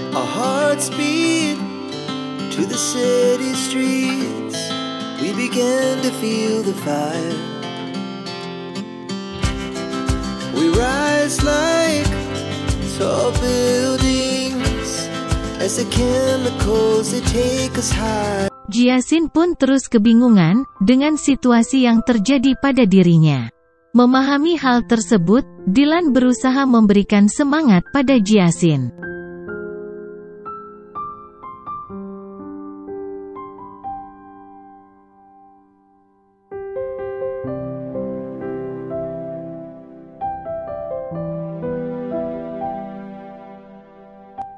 Our hearts beat to the city streets. We began to feel the fire. We rise like tall buildings as the chemicals they take us high. Jiasin pun terus kebingungan dengan situasi yang terjadi pada dirinya. Memahami hal tersebut, Dylan berusaha memberikan semangat pada Jiasin.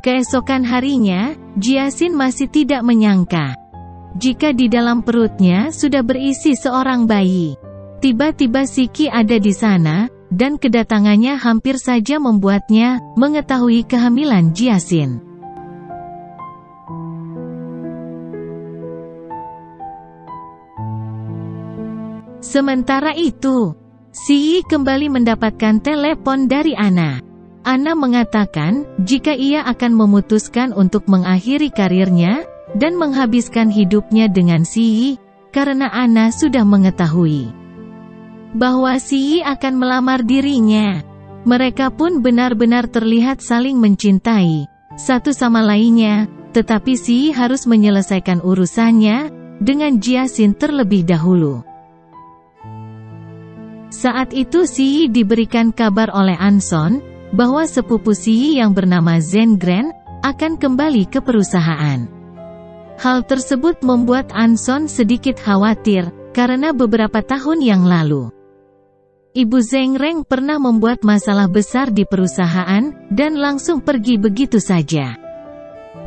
Keesokan harinya, Jiasin masih tidak menyangka jika di dalam perutnya sudah berisi seorang bayi. Tiba-tiba Siki ada di sana, dan kedatangannya hampir saja membuatnya mengetahui kehamilan Jiasin. Sementara itu, Si kembali mendapatkan telepon dari Ana. Ana mengatakan jika ia akan memutuskan untuk mengakhiri karirnya dan menghabiskan hidupnya dengan Si, karena Ana sudah mengetahui bahwa Si akan melamar dirinya. Mereka pun benar-benar terlihat saling mencintai satu sama lainnya, tetapi Si harus menyelesaikan urusannya dengan Jiasin terlebih dahulu. Saat itu Si diberikan kabar oleh Anson bahwa sepupu Si yang bernama Zengren akan kembali ke perusahaan. Hal tersebut membuat Anson sedikit khawatir, karena beberapa tahun yang lalu Ibu Zengren pernah membuat masalah besar di perusahaan, dan langsung pergi begitu saja.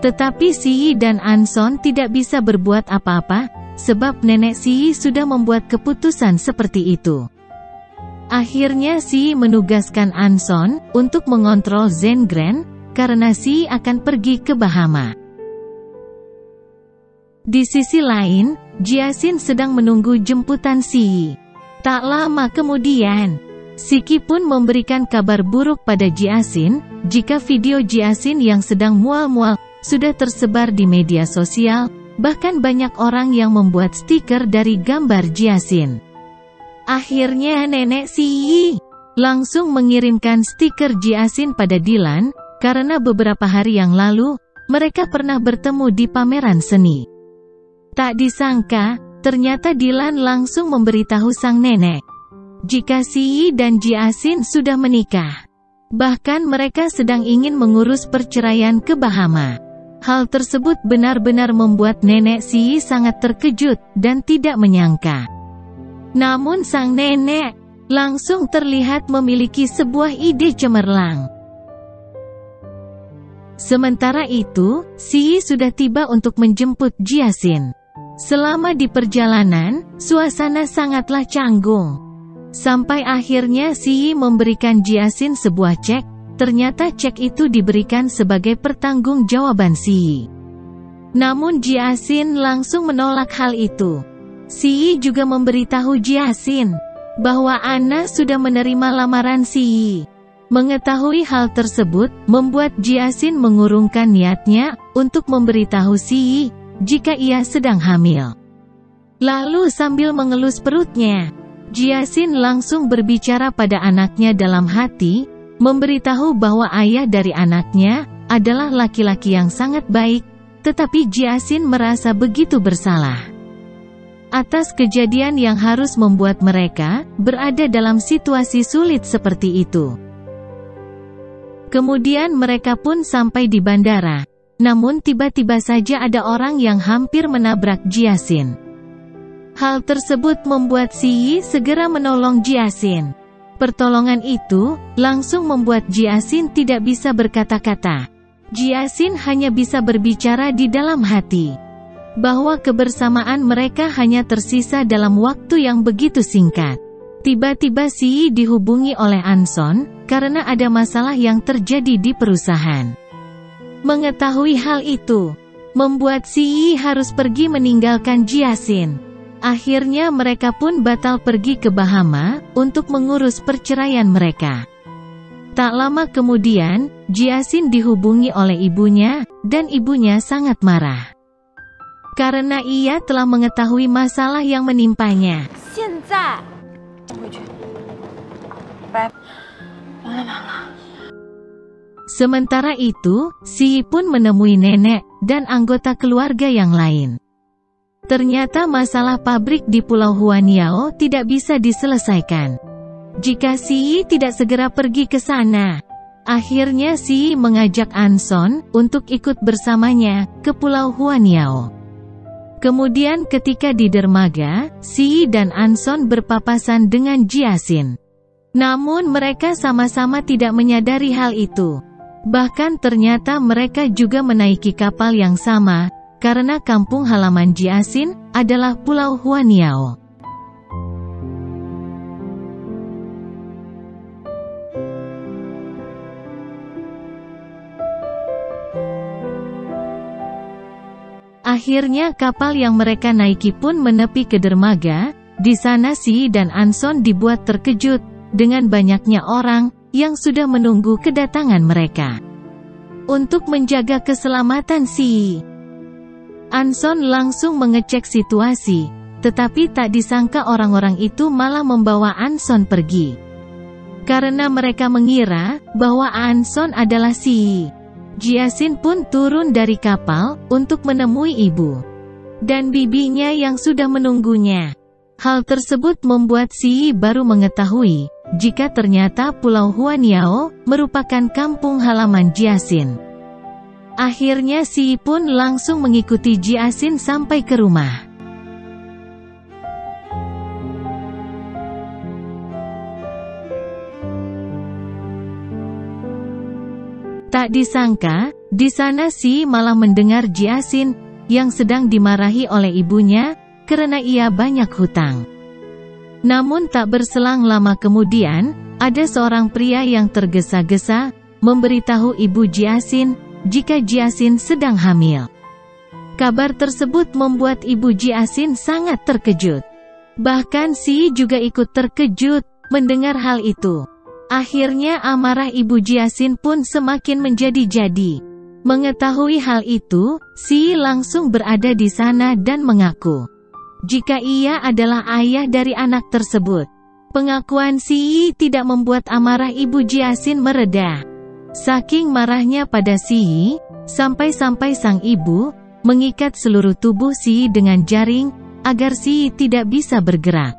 Tetapi Si dan Anson tidak bisa berbuat apa-apa, sebab nenek Si sudah membuat keputusan seperti itu. Akhirnya Si menugaskan Anson untuk mengontrol Zengren, karena Si akan pergi ke Bahama. Di sisi lain, Jiasin sedang menunggu jemputan Si. Tak lama kemudian, Siki pun memberikan kabar buruk pada Jiasin, jika video Jiasin yang sedang mual-mual sudah tersebar di media sosial, bahkan banyak orang yang membuat stiker dari gambar Jiasin. Akhirnya nenek Si langsung mengirimkan stiker Jiasin pada Dylan, karena beberapa hari yang lalu, mereka pernah bertemu di pameran seni. Tak disangka, ternyata Dylan langsung memberitahu sang nenek jika Si dan Jiasin sudah menikah. Bahkan mereka sedang ingin mengurus perceraian ke Bahama. Hal tersebut benar-benar membuat nenek Si sangat terkejut dan tidak menyangka. Namun sang nenek langsung terlihat memiliki sebuah ide cemerlang. Sementara itu, Si sudah tiba untuk menjemput Jiasin. Selama di perjalanan, suasana sangatlah canggung. Sampai akhirnya Si memberikan Jiasin sebuah cek. Ternyata cek itu diberikan sebagai pertanggungjawaban Si. Namun Jiasin langsung menolak hal itu. Si juga memberitahu Jiasin bahwa Ana sudah menerima lamaran Si. Mengetahui hal tersebut membuat Jiasin mengurungkan niatnya untuk memberitahu Si jika ia sedang hamil. Lalu sambil mengelus perutnya, Jiasin langsung berbicara pada anaknya dalam hati, memberitahu bahwa ayah dari anaknya adalah laki-laki yang sangat baik, tetapi Jiasin merasa begitu bersalah atas kejadian yang harus membuat mereka berada dalam situasi sulit seperti itu. Kemudian mereka pun sampai di bandara. Namun tiba-tiba saja ada orang yang hampir menabrak Jiasin. Hal tersebut membuat Si segera menolong Jiasin. Pertolongan itu langsung membuat Jiasin tidak bisa berkata-kata. Jiasin hanya bisa berbicara di dalam hati bahwa kebersamaan mereka hanya tersisa dalam waktu yang begitu singkat. Tiba-tiba Si dihubungi oleh Anson, karena ada masalah yang terjadi di perusahaan. Mengetahui hal itu, membuat Si harus pergi meninggalkan Jiasin. Akhirnya mereka pun batal pergi ke Bahama, untuk mengurus perceraian mereka. Tak lama kemudian, Jiasin dihubungi oleh ibunya, dan ibunya sangat marah. Karena ia telah mengetahui masalah yang menimpanya. Sementara itu, Si pun menemui nenek, dan anggota keluarga yang lain. Ternyata masalah pabrik di Pulau Huaniao tidak bisa diselesaikan jika Si tidak segera pergi ke sana. Akhirnya Si mengajak Anson untuk ikut bersamanya ke Pulau Huaniao. Kemudian ketika di dermaga, Si dan Anson berpapasan dengan Jiasin. Namun mereka sama-sama tidak menyadari hal itu. Bahkan ternyata mereka juga menaiki kapal yang sama, karena kampung halaman Jiasin adalah Pulau Huaniao. Akhirnya kapal yang mereka naiki pun menepi ke dermaga. Di sana Si dan Anson dibuat terkejut dengan banyaknya orang yang sudah menunggu kedatangan mereka. Untuk menjaga keselamatan Si, Anson langsung mengecek situasi, tetapi tak disangka orang-orang itu malah membawa Anson pergi. Karena mereka mengira bahwa Anson adalah Si. Jiasin pun turun dari kapal untuk menemui ibu dan bibinya yang sudah menunggunya. Hal tersebut membuat Si baru mengetahui jika ternyata Pulau Huaniao merupakan kampung halaman Jiasin. Akhirnya Si pun langsung mengikuti Jiasin sampai ke rumah. Tak disangka, di sana Si malah mendengar Jiasin yang sedang dimarahi oleh ibunya karena ia banyak hutang. Namun tak berselang lama kemudian, ada seorang pria yang tergesa-gesa memberitahu ibu Jiasin jika Jiasin sedang hamil. Kabar tersebut membuat ibu Jiasin sangat terkejut. Bahkan Si juga ikut terkejut mendengar hal itu. Akhirnya amarah ibu Jiasin pun semakin menjadi-jadi. Mengetahui hal itu, Si langsung berada di sana dan mengaku jika ia adalah ayah dari anak tersebut. Pengakuan Si tidak membuat amarah ibu Jiasin mereda. Saking marahnya pada Si, sampai-sampai sang ibu mengikat seluruh tubuh Si dengan jaring agar Si tidak bisa bergerak.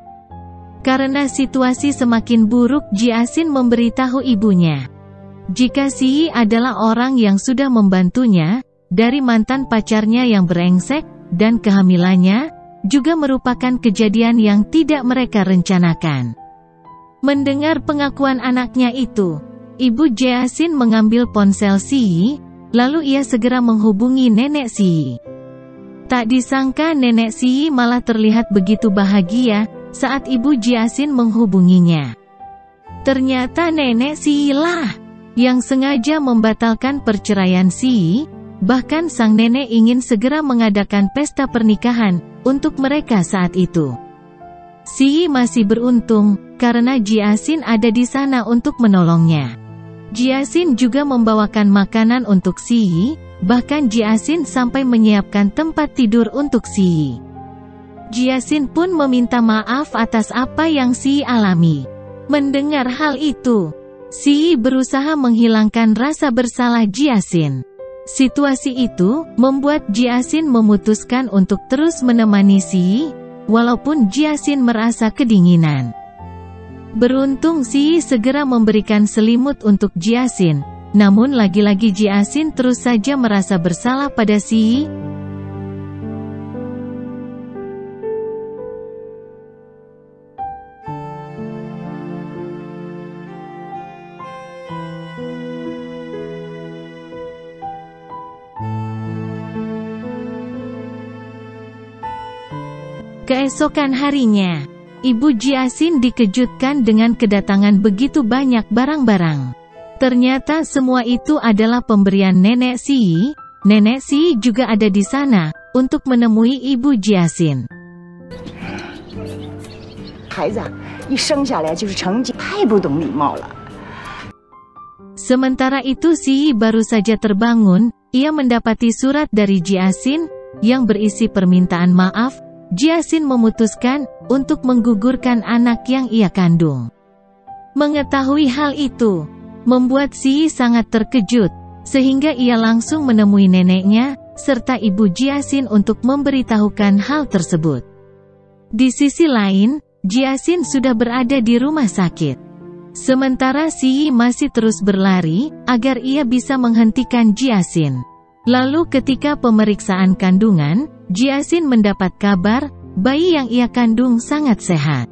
Karena situasi semakin buruk, Jiasin memberitahu ibunya jika Si adalah orang yang sudah membantunya dari mantan pacarnya yang brengsek, dan kehamilannya juga merupakan kejadian yang tidak mereka rencanakan. Mendengar pengakuan anaknya itu, ibu Jiasin mengambil ponsel Si, lalu ia segera menghubungi nenek Si. Tak disangka nenek Si malah terlihat begitu bahagia saat ibu Jiasin menghubunginya. Ternyata nenek Si lah yang sengaja membatalkan perceraian Si. Bahkan sang nenek ingin segera mengadakan pesta pernikahan untuk mereka saat itu. Si masih beruntung karena Jiasin ada di sana untuk menolongnya. Jiasin juga membawakan makanan untuk Si, bahkan Jiasin sampai menyiapkan tempat tidur untuk Si. Jiasin pun meminta maaf atas apa yang Si alami. Mendengar hal itu, Si berusaha menghilangkan rasa bersalah Jiasin. Situasi itu membuat Jiasin memutuskan untuk terus menemani Si, walaupun Jiasin merasa kedinginan. Beruntung Si segera memberikan selimut untuk Jiasin, namun lagi-lagi Jiasin terus saja merasa bersalah pada Si. Keesokan harinya, ibu Jiasin dikejutkan dengan kedatangan begitu banyak barang-barang. Ternyata semua itu adalah pemberian nenek Si. Nenek Si juga ada di sana untuk menemui ibu Jiasin. 孩子，一生下来就是成绩，太不懂礼貌了。Sementara itu Si Yi baru saja terbangun, ia mendapati surat dari Jiasin, yang berisi permintaan maaf. Jiasin memutuskan untuk menggugurkan anak yang ia kandung. Mengetahui hal itu, membuat Si Yi sangat terkejut, sehingga ia langsung menemui neneknya, serta ibu Jiasin untuk memberitahukan hal tersebut. Di sisi lain, Jiasin sudah berada di rumah sakit. Sementara Si Yi masih terus berlari, agar ia bisa menghentikan Jiasin. Lalu ketika pemeriksaan kandungan, Jiasin mendapat kabar, bayi yang ia kandung sangat sehat.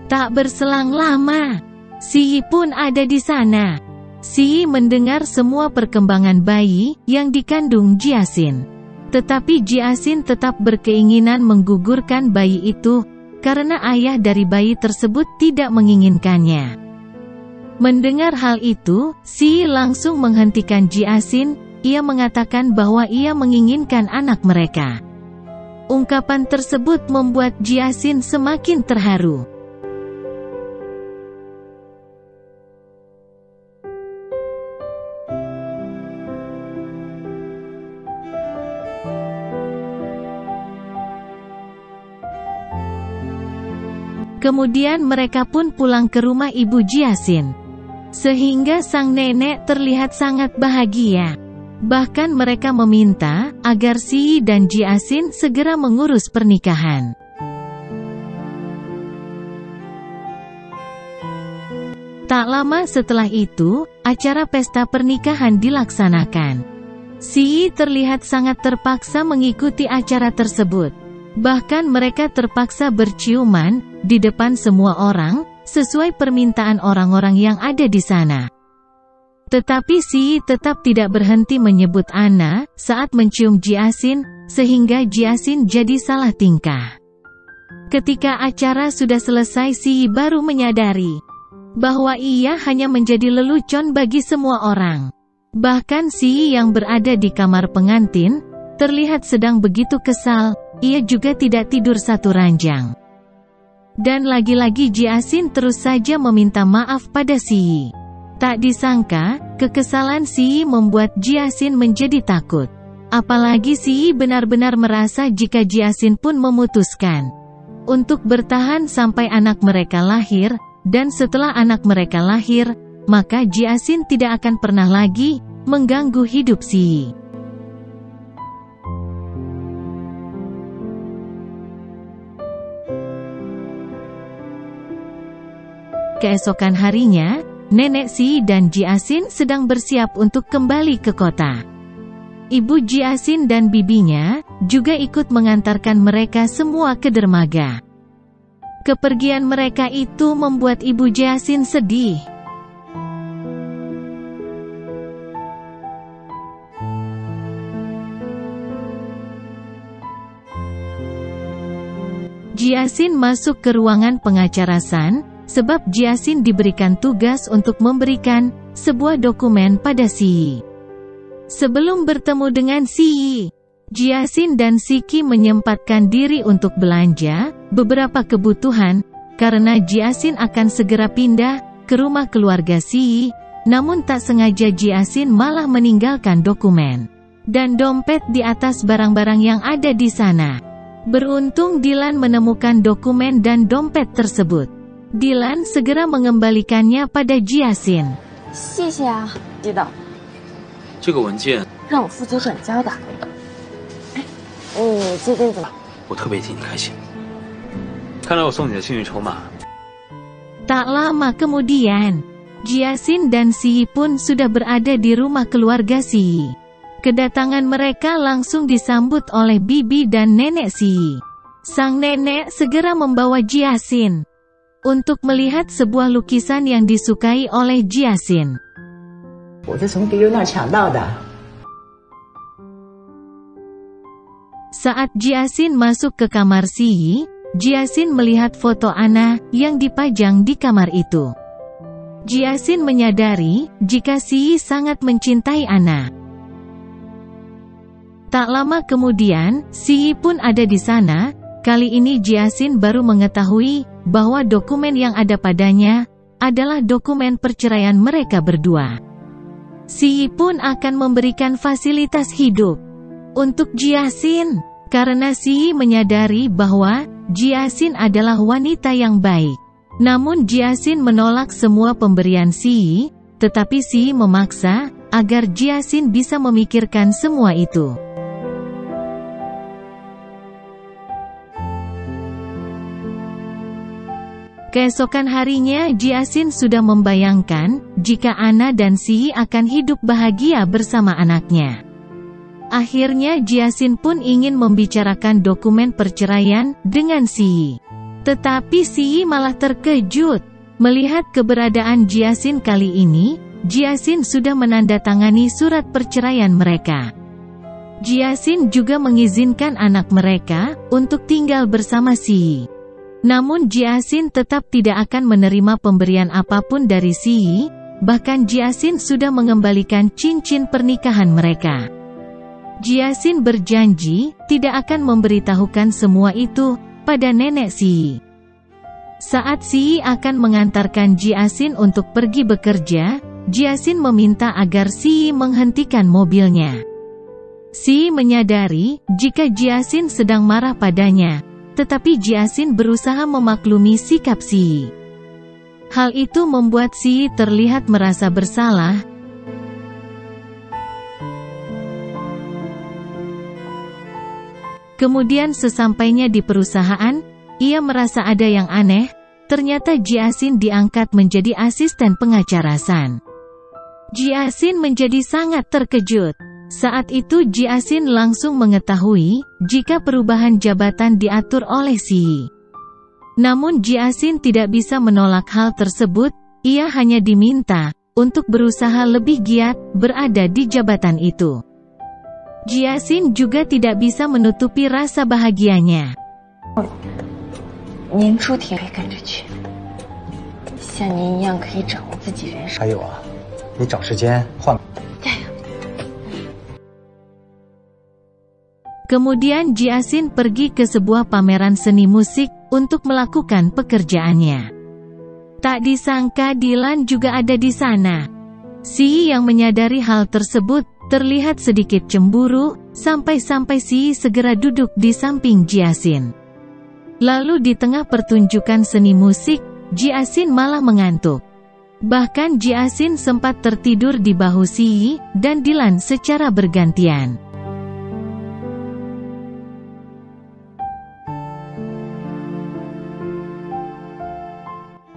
Tak berselang lama, Si Yi pun ada di sana. Si Yi mendengar semua perkembangan bayi yang dikandung Jiasin. Tetapi Jiasin tetap berkeinginan menggugurkan bayi itu, karena ayah dari bayi tersebut tidak menginginkannya. Mendengar hal itu, Si Yi langsung menghentikan Jiasin. Ia mengatakan bahwa ia menginginkan anak mereka. Ungkapan tersebut membuat Jiasin semakin terharu. Kemudian mereka pun pulang ke rumah ibu Jiasin. Sehingga sang nenek terlihat sangat bahagia. Bahkan mereka meminta agar Si Yi dan Jiasin segera mengurus pernikahan. Tak lama setelah itu, acara pesta pernikahan dilaksanakan. Si Yi terlihat sangat terpaksa mengikuti acara tersebut. Bahkan mereka terpaksa berciuman di depan semua orang, sesuai permintaan orang-orang yang ada di sana. Tetapi Si Yi tetap tidak berhenti menyebut Ana saat mencium Jiasin, sehingga Jiasin jadi salah tingkah. Ketika acara sudah selesai, Si Yi baru menyadari bahwa ia hanya menjadi lelucon bagi semua orang. Bahkan Si Yi yang berada di kamar pengantin terlihat sedang begitu kesal. Ia juga tidak tidur satu ranjang. Dan lagi-lagi Jiasin terus saja meminta maaf pada Si Yi. Tak disangka, kekesalan Si Yi membuat Jiasin menjadi takut. Apalagi Si Yi benar-benar merasa jika Jiasin pun memutuskan untuk bertahan sampai anak mereka lahir, dan setelah anak mereka lahir, maka Jiasin tidak akan pernah lagi mengganggu hidup Si Yi. Keesokan harinya, nenek Si Yi dan Jiasin sedang bersiap untuk kembali ke kota. Ibu Jiasin dan bibinya juga ikut mengantarkan mereka semua ke dermaga. Kepergian mereka itu membuat ibu Jiasin sedih. Jiasin masuk ke ruangan pengacara San, sebab Jiasin diberikan tugas untuk memberikan sebuah dokumen pada Si Yi. Sebelum bertemu dengan Si Yi, Jiasin dan Si Qi menyempatkan diri untuk belanja beberapa kebutuhan, karena Jiasin akan segera pindah ke rumah keluarga Si Yi. Namun tak sengaja Jiasin malah meninggalkan dokumen dan dompet di atas barang-barang yang ada di sana. Beruntung Dylan menemukan dokumen dan dompet tersebut. Dylan segera mengembalikannya pada Jiasin. 谢谢啊，知道。这个文件让我负责转交的。你最近怎么？我特别替你开心。看来我送你的幸运筹码。 Tak lama kemudian, Jiasin dan Si Yi pun sudah berada di rumah keluarga Si Yi. Kedatangan mereka langsung disambut oleh bibi dan nenek Si Yi. Sang nenek segera membawa Jiasin untuk melihat sebuah lukisan yang disukai oleh Jiasin. 我是从别人那儿抢到的。 Saat Jiasin masuk ke kamar Si Yi, Jiasin melihat foto Ana yang dipajang di kamar itu. Jiasin menyadari jika Si Yi sangat mencintai Ana. Tak lama kemudian, Si Yi pun ada di sana. Kali ini Jiasin baru mengetahui bahwa dokumen yang ada padanya adalah dokumen perceraian mereka berdua. Si Yi pun akan memberikan fasilitas hidup untuk Jiasin, karena Si Yi menyadari bahwa Jiasin adalah wanita yang baik. Namun Jiasin menolak semua pemberian Si Yi, tetapi Si Yi memaksa agar Jiasin bisa memikirkan semua itu. Keesokan harinya Jiasin sudah membayangkan jika Anna dan Si Yi akan hidup bahagia bersama anaknya. Akhirnya Jiasin pun ingin membicarakan dokumen perceraian dengan Si Yi. Tetapi Si Yi malah terkejut. Melihat keberadaan Jiasin kali ini, Jiasin sudah menandatangani surat perceraian mereka. Jiasin juga mengizinkan anak mereka untuk tinggal bersama Si Yi. Namun Jiasin tetap tidak akan menerima pemberian apapun dari Si Yi, bahkan Jiasin sudah mengembalikan cincin pernikahan mereka. Jiasin berjanji tidak akan memberitahukan semua itu pada nenek Si Yi. Saat Si Yi akan mengantarkan Jiasin untuk pergi bekerja, Jiasin meminta agar Si Yi menghentikan mobilnya. Si Yi menyadari jika Jiasin sedang marah padanya, tetapi Jiasin berusaha memaklumi sikap Si Yi. Hal itu membuat Si Yi terlihat merasa bersalah. Kemudian sesampainya di perusahaan, ia merasa ada yang aneh. Ternyata Jiasin diangkat menjadi asisten pengacara San. Jiasin menjadi sangat terkejut. Saat itu Jiasin langsung mengetahui jika perubahan jabatan diatur oleh Si Yi. Namun Jiasin tidak bisa menolak hal tersebut. Ia hanya diminta untuk berusaha lebih giat berada di jabatan itu. Jiasin juga tidak bisa menutupi rasa bahagianya. 您出庭可以跟着去，像您一样可以掌握自己人生。还有啊，你找时间换。 Kemudian Jiasin pergi ke sebuah pameran seni musik untuk melakukan pekerjaannya. Tak disangka Dylan juga ada di sana. Si Yi yang menyadari hal tersebut terlihat sedikit cemburu, sampai-sampai Si Yi segera duduk di samping Jiasin. Lalu di tengah pertunjukan seni musik, Jiasin malah mengantuk. Bahkan Jiasin sempat tertidur di bahu Si Yi dan Dylan secara bergantian.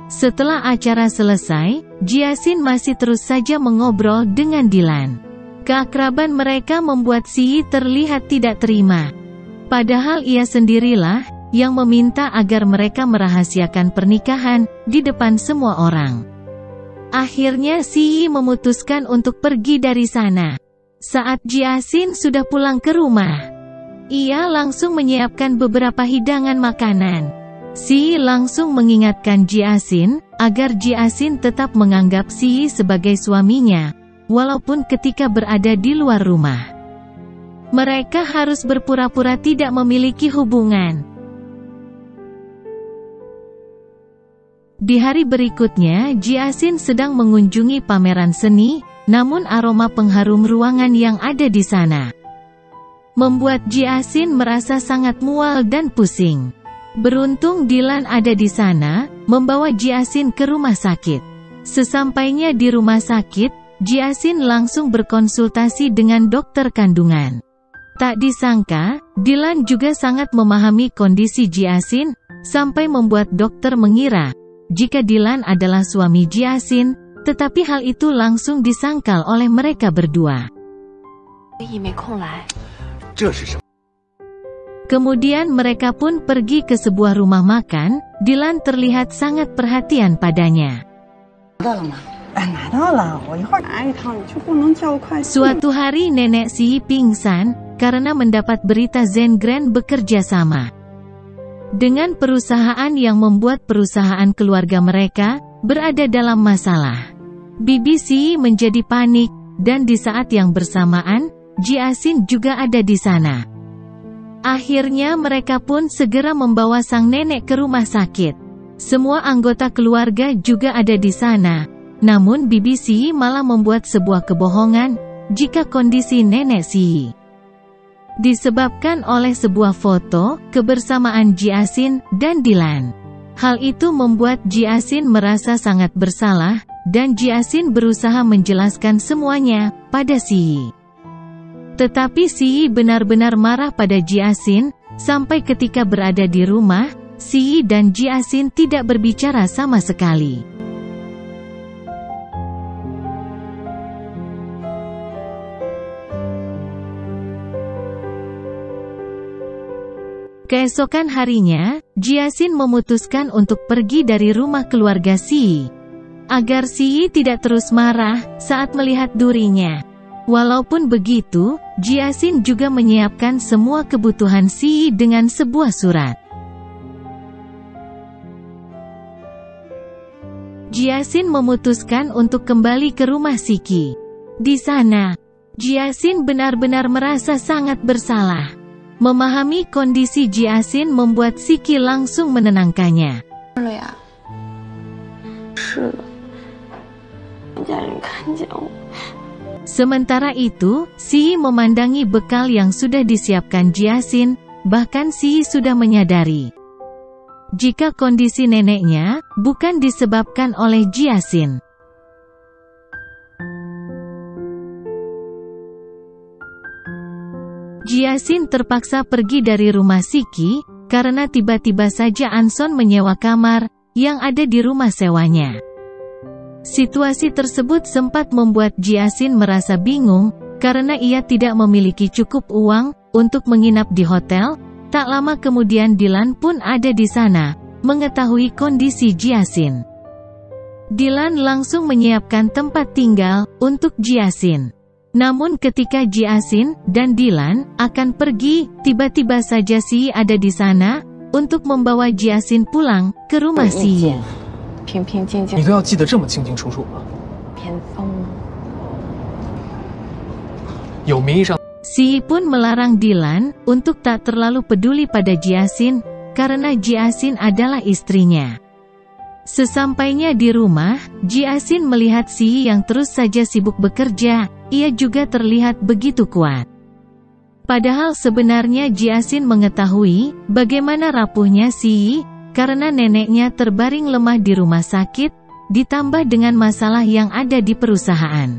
Setelah acara selesai, Jiasin masih terus saja mengobrol dengan Dylan. Keakraban mereka membuat Si Yi terlihat tidak terima. Padahal ia sendirilah yang meminta agar mereka merahasiakan pernikahan di depan semua orang. Akhirnya Si Yi memutuskan untuk pergi dari sana. Saat Jiasin sudah pulang ke rumah, ia langsung menyiapkan beberapa hidangan makanan. Si Yi langsung mengingatkan Jiasin agar Jiasin tetap menganggap Si Yi sebagai suaminya, walaupun ketika berada di luar rumah. Mereka harus berpura-pura tidak memiliki hubungan. Di hari berikutnya, Jiasin sedang mengunjungi pameran seni, namun aroma pengharum ruangan yang ada di sana membuat Jiasin merasa sangat mual dan pusing. Beruntung Dylan ada di sana, membawa Jiasin ke rumah sakit. Sesampainya di rumah sakit, Jiasin langsung berkonsultasi dengan dokter kandungan. Tak disangka, Dylan juga sangat memahami kondisi Jiasin, sampai membuat dokter mengira jika Dylan adalah suami Jiasin, tetapi hal itu langsung disangkal oleh mereka berdua. Kemudian mereka pun pergi ke sebuah rumah makan. Dylan terlihat sangat perhatian padanya. Suatu hari nenek Si Yi pingsan karena mendapat berita Zengren bekerja sama dengan perusahaan yang membuat perusahaan keluarga mereka berada dalam masalah. Bibi Si Yi menjadi panik, dan di saat yang bersamaan, Jiasin juga ada di sana. Akhirnya mereka pun segera membawa sang nenek ke rumah sakit. Semua anggota keluarga juga ada di sana. Namun bibi Siyi malah membuat sebuah kebohongan jika kondisi nenek Siyi disebabkan oleh sebuah foto kebersamaan Jiasin dan Dilan. Hal itu membuat Jiasin merasa sangat bersalah, dan Jiasin berusaha menjelaskan semuanya pada Siyi. Tetapi Siyi benar-benar marah pada Jiasin, sampai ketika berada di rumah, Siyi dan Jiasin tidak berbicara sama sekali. Keesokan harinya, Jiasin memutuskan untuk pergi dari rumah keluarga Siyi, agar Siyi tidak terus marah saat melihat durinya. Walaupun begitu, Jiasin juga menyiapkan semua kebutuhan Siyi dengan sebuah surat. Jiasin memutuskan untuk kembali ke rumah Siki. Di sana, Jiasin benar-benar merasa sangat bersalah. Memahami kondisi Jiasin membuat Siki langsung menenangkannya. Sementara itu, Siyi memandangi bekal yang sudah disiapkan Jiasin, bahkan Siyi sudah menyadari jika kondisi neneknya bukan disebabkan oleh Jiasin. Jiasin terpaksa pergi dari rumah Siki, karena tiba-tiba saja Anson menyewa kamar yang ada di rumah sewanya. Situasi tersebut sempat membuat Jiasin merasa bingung, karena ia tidak memiliki cukup uang untuk menginap di hotel. Tak lama kemudian Dilan pun ada di sana, mengetahui kondisi Jiasin. Dilan langsung menyiapkan tempat tinggal untuk Jiasin. Namun ketika Jiasin dan Dilan akan pergi, tiba-tiba saja Siyi ada di sana untuk membawa Jiasin pulang ke rumah Siyi. 平平静静，你都要记得这么清清楚楚吗？偏锋。有名义上 Siyi pun melarang Dilan untuk tak terlalu peduli pada Jiasin, karena Jiasin adalah istrinya. Sesampainya di rumah, Jiasin melihat Siyi yang terus saja sibuk bekerja. Ia juga terlihat begitu kuat. Padahal sebenarnya Jiasin mengetahui bagaimana rapuhnya Siyi, karena neneknya terbaring lemah di rumah sakit, ditambah dengan masalah yang ada di perusahaan.